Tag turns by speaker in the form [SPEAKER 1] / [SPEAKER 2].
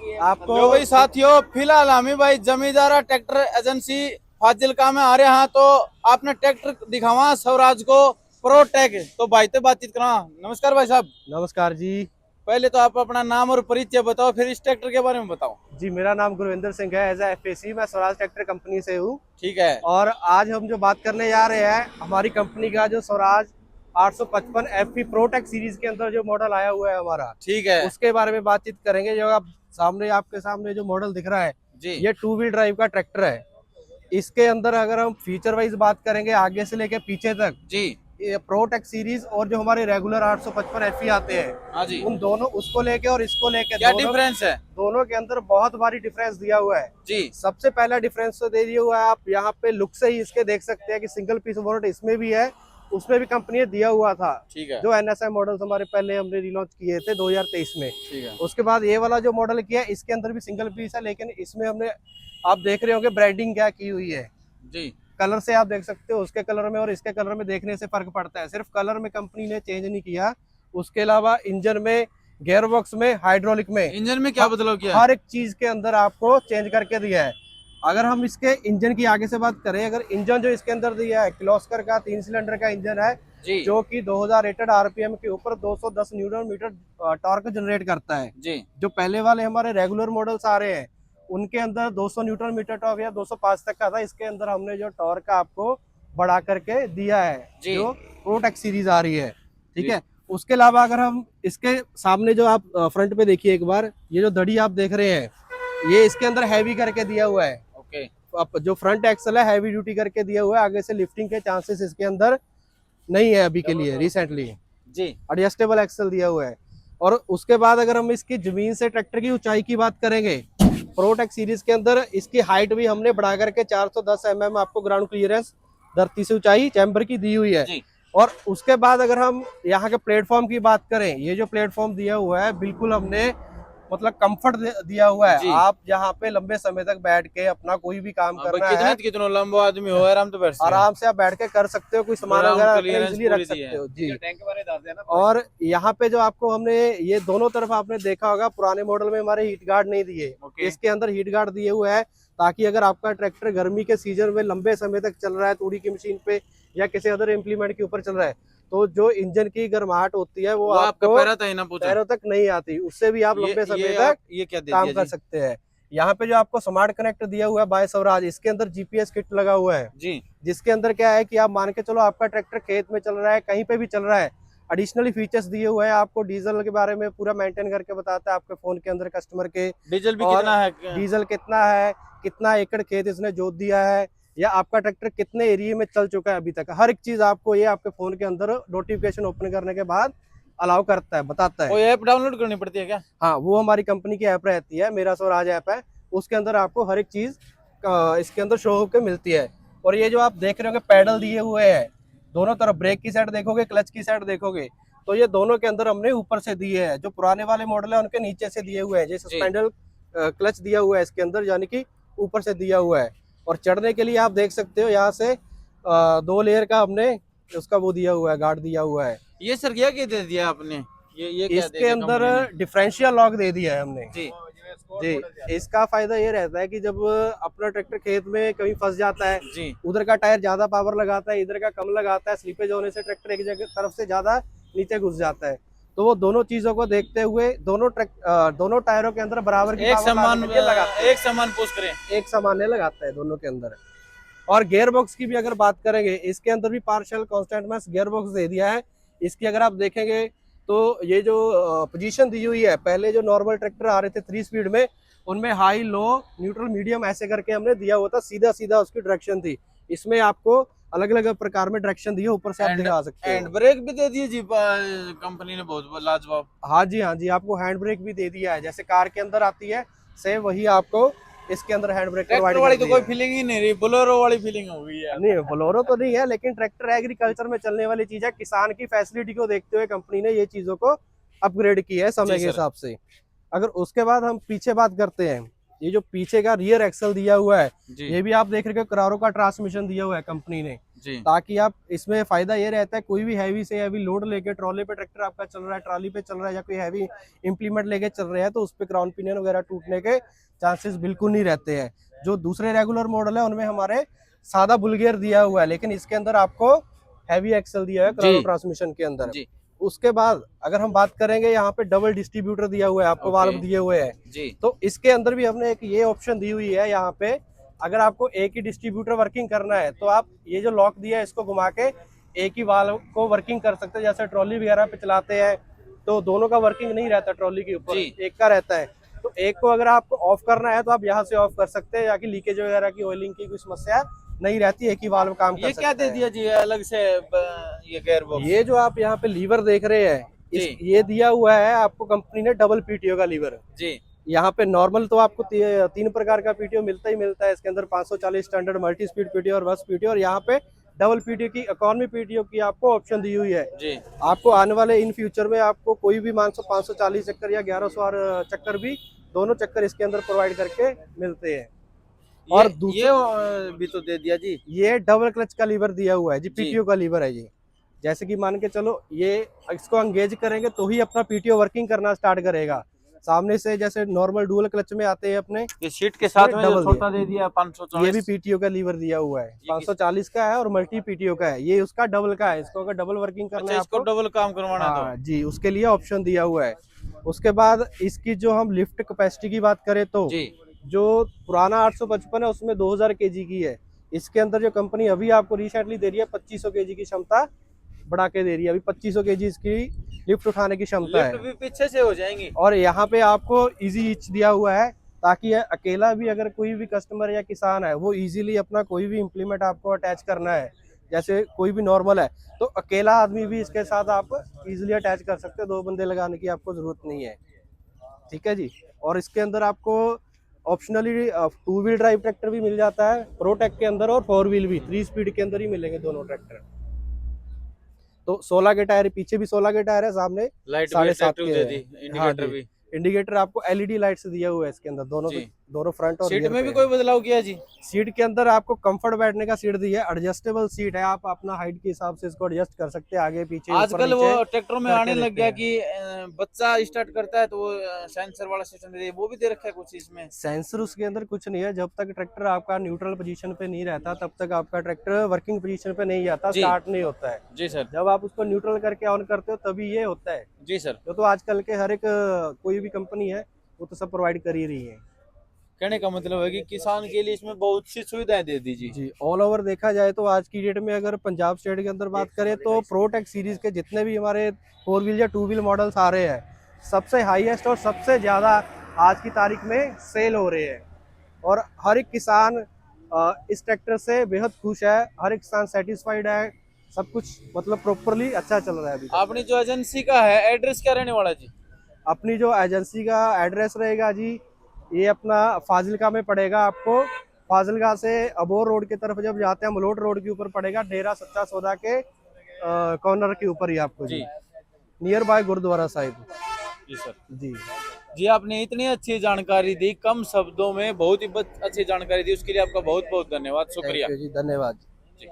[SPEAKER 1] आपको
[SPEAKER 2] लो भाई साथियों, फिलहाल हम भाई जमींदारा ट्रैक्टर एजेंसी फाजिलका में आ रहे हैं। तो आपने ट्रैक्टर दिखावा स्वराज को प्रोटेक, तो भाई से बातचीत करा। नमस्कार भाई साहब।
[SPEAKER 1] नमस्कार जी।
[SPEAKER 2] पहले तो आप अपना नाम और परिचय बताओ, फिर इस ट्रैक्टर के बारे में बताओ।
[SPEAKER 1] जी, मेरा नाम गुरविंदर सिंह है। एज एफएसी मैं स्वराज ट्रैक्टर कंपनी से हूँ।
[SPEAKER 2] ठीक है।
[SPEAKER 1] और आज हम जो बात करने जा रहे हैं, हमारी कंपनी का जो स्वराज 855 एफपी प्रोटेक सीरीज के अंदर जो मॉडल आया हुआ है हमारा,
[SPEAKER 2] ठीक है
[SPEAKER 1] उसके बारे में बातचीत करेंगे। जो आप सामने, आपके सामने जो मॉडल दिख रहा है,
[SPEAKER 2] जी।
[SPEAKER 1] ये 2 व्हील ड्राइव का ट्रैक्टर है। इसके अंदर अगर हम फीचर वाइज बात करेंगे आगे से लेके पीछे तक,
[SPEAKER 2] जी।
[SPEAKER 1] ये प्रोटेक सीरीज और जो हमारे रेगुलर 855 एफई आते हैं,
[SPEAKER 2] हाँ जी।
[SPEAKER 1] उन दोनों, उसको लेके और इसको लेके,
[SPEAKER 2] क्या
[SPEAKER 1] दोनों
[SPEAKER 2] डिफरेंस है?
[SPEAKER 1] दोनों के अंदर बहुत भारी डिफरेंस दिया हुआ है।
[SPEAKER 2] जी।
[SPEAKER 1] सबसे पहला डिफरेंस तो दे दिया हुआ है, आप यहाँ पे लुक से ही इसके देख सकते हैं कि सिंगल पीस बोनट इसमें भी है, उसमें भी कंपनी ने दिया हुआ था।
[SPEAKER 2] ठीक है।
[SPEAKER 1] जो एनएसआई मॉडल्स हमारे पहले हमने रिलॉन्च किए थे 2023 में।
[SPEAKER 2] ठीक है।
[SPEAKER 1] उसके बाद ये वाला जो मॉडल किया है, इसके अंदर भी सिंगल पीस है, लेकिन इसमें हमने, आप देख रहे होंगे ब्रांडिंग क्या की हुई है।
[SPEAKER 2] जी।
[SPEAKER 1] कलर से आप देख सकते हो, उसके कलर में और इसके कलर में देखने से फर्क पड़ता है। सिर्फ कलर में कंपनी ने चेंज नहीं किया, उसके अलावा इंजन में, गियर बॉक्स में, हाइड्रोलिक में,
[SPEAKER 2] इंजन में क्या बदलाव किया?
[SPEAKER 1] हर एक चीज के अंदर आपको चेंज करके दिया है। अगर हम इसके इंजन की आगे से बात करें, अगर इंजन जो इसके अंदर दिया है, किर्लोस्कर का 3 सिलेंडर का इंजन है,
[SPEAKER 2] जी।
[SPEAKER 1] जो कि 2000 रेटेड आरपीएम के ऊपर 210 न्यूटन मीटर टॉर्क जनरेट करता है।
[SPEAKER 2] जी।
[SPEAKER 1] जो पहले वाले हमारे रेगुलर मॉडल्स आ रहे हैं, उनके अंदर 200 न्यूटन मीटर टॉर्क या 205 तक का था। इसके अंदर हमने जो टॉर्क आपको बढ़ा करके दिया है, जो प्रोटेक सीरीज आ रही है। ठीक है। उसके अलावा अगर हम इसके सामने जो आप फ्रंट पे देखिए एक बार, ये जो दड़ी आप देख रहे हैं, ये इसके अंदर हैवी करके दिया हुआ है।
[SPEAKER 2] ओके।
[SPEAKER 1] अब जो फ्रंट एक्सल है, हैवी ड्यूटी करके दिया हुआ है। आगे से लिफ्टिंग के चांसेस इसके अंदर नहीं है अभी के लिए, रिसेंटली
[SPEAKER 2] जी।
[SPEAKER 1] एडजस्टेबल एक्सल दिया हुआ है। और उसके बाद अगर हम इसकी जमीन से ट्रैक्टर की ऊंचाई की बात करेंगे, प्रोटेक सीरीज के अंदर इसकी हाइट भी हमने बढ़ा करके 410 mm आपको ग्राउंड क्लियरेंस, धरती से ऊंचाई चैम्बर की दी हुई है। और उसके बाद अगर हम यहाँ के प्लेटफॉर्म की बात करें, ये जो प्लेटफॉर्म दिया हुआ है, बिल्कुल हमने मतलब कंफर्ट दिया हुआ है। आप यहाँ पे लंबे समय तक बैठ के अपना कोई भी काम करना है,
[SPEAKER 2] कितना लंबा आदमी हो,
[SPEAKER 1] आराम से आप बैठ के कर सकते हो। कोई सामान वगैरह इजीली रख सकते हो जी। और यहाँ पे जो आपको हमने ये दोनों तरफ आपने देखा होगा, पुराने मॉडल में हमारे हीट गार्ड नहीं दिए, इसके अंदर हीट गार्ड दिए हुए है, ताकि अगर आपका ट्रैक्टर गर्मी के सीजन में लंबे समय तक चल रहा है, तूड़ी की मशीन पे या किसी अदर इम्प्लीमेंट के ऊपर चल रहा है, तो जो इंजन की गर्माहट होती है वो आपको पैरों तक नहीं आती, उससे भी आप लंबे समय तक काम कर सकते हैं। यहाँ पे जो आपको स्मार्ट कनेक्ट दिया हुआ है बाय स्वराज, इसके अंदर जीपीएस किट लगा हुआ है जी। जिसके अंदर क्या है कि आप मान के चलो, आपका ट्रैक्टर खेत में चल रहा है, कहीं पे भी चल रहा है, एडिशनली फीचर्स दिए हुए हैं। आपको डीजल के बारे में पूरा मेंटेन करके बताता है आपके फोन के अंदर, कस्टमर के डीजल भी कितना है, डीजल कितना है, कितना एकड़ खेत इसने जोत दिया है, या आपका ट्रैक्टर कितने एरिया में चल चुका है अभी तक, हर एक चीज आपको ये आपके फोन के अंदर नोटिफिकेशन ओपन करने के बाद अलाउ करता है, बताता है।
[SPEAKER 2] कोई ऐप डाउनलोड करनी पड़ती है क्या?
[SPEAKER 1] हाँ, वो हमारी कंपनी की ऐप रहती है, मेरा स्वराज ऐप है, उसके अंदर आपको हर एक चीज इसके अंदर शो होकर मिलती है। और ये जो आप देख रहे होंगे पैडल दिए हुए हैं दोनों तरफ, ब्रेक की साइड देखोगे, क्लच की साइड देखोगे, तो ये दोनों के अंदर हमने ऊपर से दिए हैं। जो पुराने वाले मॉडल है उनके नीचे से दिए हुए हैं। जैसे सस्पेंडल क्लच दिया हुआ है इसके अंदर, यानी कि ऊपर से दिया हुआ है। और चढ़ने के लिए आप देख सकते हो, यहाँ से 2 लेयर का हमने उसका वो दिया हुआ है, गार्ड दिया हुआ है।
[SPEAKER 2] ये सर क्या दे दिया आपने? ये क्या
[SPEAKER 1] इसके अंदर डिफरेंशियल लॉक दे दिया है हमने
[SPEAKER 2] जी।
[SPEAKER 1] जी। इसका फायदा ये रहता है कि जब अपना ट्रैक्टर खेत में कहीं फंस जाता है जी, उधर का टायर ज्यादा पावर लगाता है, इधर का कम लगाता है, स्लिपेज होने से ट्रैक्टर एक जगह तरफ से ज्यादा नीचे घुस जाता है, तो वो दोनों चीजों को देखते हुए दोनों टायरों के अंदर बराबर की
[SPEAKER 2] एक समान पुश करें,
[SPEAKER 1] एक सामान्य लगाता है दोनों के अंदर। और गियर बॉक्स की भी अगर बात करेंगे, इसके अंदर भी partial constant mesh gear box दे दिया है। इसकी अगर आप देखेंगे तो ये जो पोजीशन दी हुई है, पहले जो नॉर्मल ट्रैक्टर आ रहे थे 3 स्पीड में, उनमें हाई, लो, न्यूट्रल, मीडियम ऐसे करके हमने दिया हुआ था, सीधा सीधा उसकी डायरेक्शन थी। इसमें आपको अलग अलग प्रकार में डायरेक्शन दिए, ऊपर से आप दिखा सकते हैं।
[SPEAKER 2] हैंड ब्रेक भी दे दिए जी कंपनी ने, बहुत लाजवाब।
[SPEAKER 1] हाँ जी, हाँ जी, आपको हैंड ब्रेक भी दे दिया है, जैसे कार के अंदर आती है सेम वही आपको इसके अंदर हैंड ब्रेक
[SPEAKER 2] प्रोवाइड वाली तो कोई फीलिंग ही नहीं रही, बोलेरो वाली फीलिंग हो गई है।
[SPEAKER 1] नहीं, बोलेरो तो नहीं है, लेकिन ट्रैक्टर एग्रीकल्चर में चलने वाली चीज है। किसान की फैसिलिटी को देखते हुए कंपनी ने ये चीजों को अपग्रेड किया है समय के हिसाब से। अगर उसके बाद हम पीछे बात करते हैं, ये जो पीछे का रियर एक्सल दिया हुआ है, ये भी आप देख रहे हो, करारो का ट्रांसमिशन दिया हुआ है कंपनी ने
[SPEAKER 2] जी
[SPEAKER 1] ताकि आप इसमें फायदा ये रहता है कोई भी हैवी से हैवी लोड लेके ट्रॉली पे ट्रैक्टर आपका चल रहा है, ट्रॉली पे चल रहा है या कोई हैवी इंप्लीमेंट लेके चल रहे हैं तो उस पे क्राउन पिनियन वगैरह टूटने के चांसेस बिल्कुल नहीं रहते हैं। जो दूसरे रेगुलर मॉडल है उनमें हमारे सादा बुल गियर दिया हुआ है, लेकिन इसके अंदर आपको हैवी एक्सल दिया है क्राउन ट्रांसमिशन के अंदर।
[SPEAKER 2] जी
[SPEAKER 1] उसके बाद अगर हम बात करेंगे यहाँ पे डबल डिस्ट्रीब्यूटर दिया हुआ है आपको, वाल्व दिए हुए हैं
[SPEAKER 2] जी।
[SPEAKER 1] तो इसके अंदर भी हमने एक ये ऑप्शन दी हुई है यहाँ पे, अगर आपको एक ही डिस्ट्रीब्यूटर वर्किंग करना है तो आप ये जो लॉक दिया है इसको घुमा के एक ही वाल्व को वर्किंग कर सकते हैं। जैसे ट्रॉली वगैरह पे चलाते हैं तो दोनों का वर्किंग नहीं रहता, ट्रॉली के ऊपर एक का रहता है, तो एक को अगर आपको ऑफ करना है तो आप यहाँ से ऑफ कर सकते हैं, या कि लीकेज वगैरह की ऑयलिंग की कोई समस्या नहीं रहती, एक ही वाल्व काम कर सकता है।
[SPEAKER 2] ये क्या दे दिया जी अलग से ये गेयर बॉक्स?
[SPEAKER 1] ये जो आप यहाँ पे लीवर देख रहे हैं ये दिया हुआ है आपको कंपनी ने डबल पीटीओ का लीवर
[SPEAKER 2] जी।
[SPEAKER 1] यहाँ पे नॉर्मल तो आपको तीन प्रकार का पीटीओ मिलता ही मिलता है, इसके अंदर 540 स्टैंडर्ड मल्टी स्पीड पीटीओ और बस पीटीओ, और यहाँ पे डबल पीटीओ की इकोनॉमी पीटीओ की आपको ऑप्शन दी हुई है
[SPEAKER 2] जी।
[SPEAKER 1] आपको आने वाले इन फ्यूचर में आपको कोई भी 540 चक्कर या 1100 चक्कर भी, दोनों चक्कर इसके अंदर प्रोवाइड करके मिलते हैं। और
[SPEAKER 2] ये भी तो दे दिया जी,
[SPEAKER 1] ये डबल क्लच का लीवर दिया हुआ है जी, पीटीओ का लीवर है ये। जैसे कि मान के चलो ये इसको एंगेज करेंगे तो ही अपना पीटीओ वर्किंग करना स्टार्ट करेगा। सामने से जैसे नॉर्मल डुअल क्लच में आते हैं अपने,
[SPEAKER 2] ये सीट के साथ में जो छोटा दे दिया 540,
[SPEAKER 1] ये भी पीटीओ का लीवर दिया हुआ है, 540 का है और मल्टी पीटीओ का है, ये उसका डबल का है। इसको अगर डबल वर्किंग करना है
[SPEAKER 2] इसको डबल काम करवाना है
[SPEAKER 1] तो जी उसके लिए ऑप्शन दिया हुआ है। उसके बाद इसकी जो हम लिफ्ट कैपेसिटी की बात करें तो
[SPEAKER 2] जी,
[SPEAKER 1] जो पुराना 855 है उसमें 2000 केजी की है, इसके अंदर जो कंपनी अभी आपको रिसेंटली दे रही है 2500 केजी की क्षमता बढ़ा के दे रही है। अभी 2500 केजी इसकी लिफ्ट उठाने की क्षमता है,
[SPEAKER 2] भी पीछे से हो जाएंगी।
[SPEAKER 1] और यहाँ पे आपको इजी हिच दिया हुआ है ताकि अकेला भी अगर कोई भी कस्टमर या किसान है वो इजीली अपना कोई भी इम्प्लीमेंट आपको अटैच करना है, जैसे कोई भी नॉर्मल है तो अकेला आदमी भी इसके साथ आप इजीली अटैच कर सकते हो, 2 बंदे लगाने की आपको जरूरत नहीं है। ठीक है जी। और इसके अंदर आपको ऑप्शनली 2 व्हील ड्राइव ट्रैक्टर भी मिल जाता है प्रोटेक के अंदर, और 4 व्हील भी 3 स्पीड के अंदर ही मिलेंगे दोनों ट्रैक्टर। तो 16 के टायर, पीछे भी 16 के टायर है, सामने
[SPEAKER 2] लाइट
[SPEAKER 1] 7.5 के
[SPEAKER 2] इंडिकेटर भी,
[SPEAKER 1] इंडिकेटर आपको एलईडी लाइट्स दिया हुआ है इसके अंदर, दोनों फ्रंट और
[SPEAKER 2] सीट में भी कोई बदलाव किया जी?
[SPEAKER 1] सीट के अंदर आपको कंफर्ट बैठने का सीट दी है, एडजस्टेबल सीट है, आप अपना हाइट के हिसाब से इसको एडजस्ट कर सकते हैं आगे पीछे।
[SPEAKER 2] आजकल वो ट्रैक्टरों में आने लग गया कि बच्चा स्टार्ट करता है तो वो सेंसर वाला सिस्टम दे, वो भी दे रखा है कुछ इसमें?
[SPEAKER 1] सेंसर उसके अंदर कुछ नहीं है, जब तक ट्रैक्टर आपका न्यूट्रल पोजीशन पे नहीं रहता तब तक आपका ट्रैक्टर वर्किंग पोजीशन पे नहीं आता, स्टार्ट नहीं होता है
[SPEAKER 2] जी सर।
[SPEAKER 1] जब आप उसको न्यूट्रल करके ऑन करते हो तभी ये होता है
[SPEAKER 2] जी सर।
[SPEAKER 1] तो आजकल के हर एक कोई भी कंपनी है वो तो सब प्रोवाइड कर ही रही है।
[SPEAKER 2] कहने का मतलब है कि किसान के लिए इसमें बहुत सी सुविधाएं दे दीजिए
[SPEAKER 1] जी। ऑल ओवर देखा जाए तो आज की डेट में अगर पंजाब स्टेट के अंदर बात करें तो प्रोटेक सीरीज के जितने भी हमारे 4 व्हील या 2 व्हील मॉडल्स आ रहे हैं, सबसे हाईएस्ट और सबसे ज़्यादा आज की तारीख में सेल हो रहे हैं, और हर एक किसान इस ट्रैक्टर से बेहद खुश है, हर एक किसान सेटिस्फाइड है, सब कुछ मतलब प्रॉपरली अच्छा चल रहा है अभी।
[SPEAKER 2] अपनी जो एजेंसी का है एड्रेस क्या रहने वाला जी?
[SPEAKER 1] अपनी जो एजेंसी का एड्रेस रहेगा जी, ये अपना फाजिलका में पड़ेगा, आपको फाजिलका से अबोर रोड की तरफ जब जाते हैं मलोट रोड के ऊपर पड़ेगा, डेरा सच्चा सौदा के कॉर्नर के ऊपर ही आपको जी, नियर बाय गुरुद्वारा साहिब।
[SPEAKER 2] जी सर।
[SPEAKER 1] जी
[SPEAKER 2] जी, आपने इतनी अच्छी जानकारी दी, कम शब्दों में बहुत ही अच्छी जानकारी दी, उसके लिए आपका बहुत बहुत धन्यवाद, शुक्रिया
[SPEAKER 1] जी, धन्यवाद।